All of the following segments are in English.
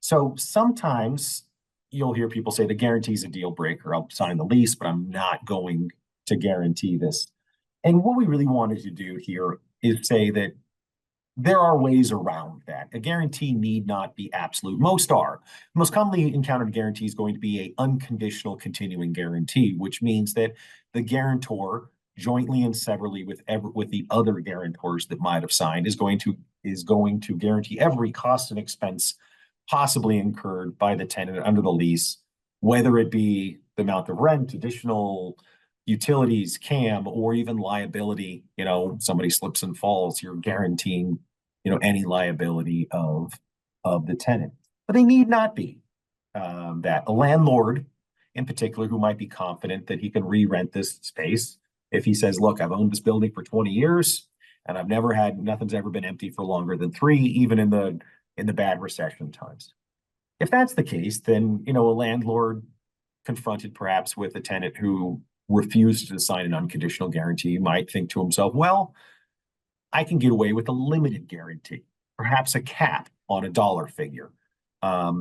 So sometimes you'll hear people say the guarantee is a deal breaker. I'll sign the lease, but I'm not going to guarantee this. And what we really wanted to do here is say that there are ways around that. A guarantee need not be absolute. Most are. Most commonly encountered guarantee is going to be a unconditional continuing guarantee, which means that the guarantor, jointly and severally with the other guarantors that might have signed, is going to guarantee every cost and expense possibly incurred by the tenant under the lease, whether it be the amount of rent, additional utilities, CAM, or even liability. Somebody slips and falls, you're guaranteeing, any liability of the tenant. But they need not be. That a landlord in particular who might be confident that he can re-rent this space, if he says, look, I've owned this building for 20 years and nothing's ever been empty for longer than 3, even in the bad recession times. If that's the case, then, a landlord confronted perhaps with a tenant who refuses to sign an unconditional guarantee might think to himself, well, I can get away with a limited guarantee, perhaps a cap on a dollar figure. I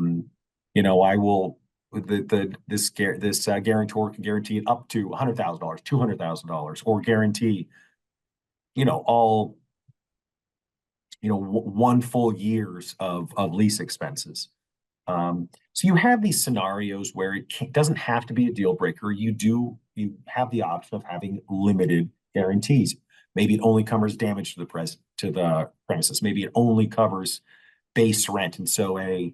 will this guarantor can guarantee it up to $100,000, $200,000, or guarantee, all one full years of lease expenses. So you have these scenarios where it doesn't have to be a deal breaker. You have the option of having limited guarantees. Maybe it only covers damage to the premises. Maybe it only covers base rent. And so a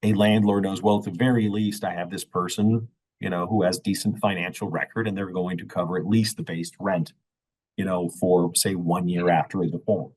landlord knows, well, at the very least, I have this person, who has decent financial record, and they're going to cover at least the base rent, for say 1 year after a default.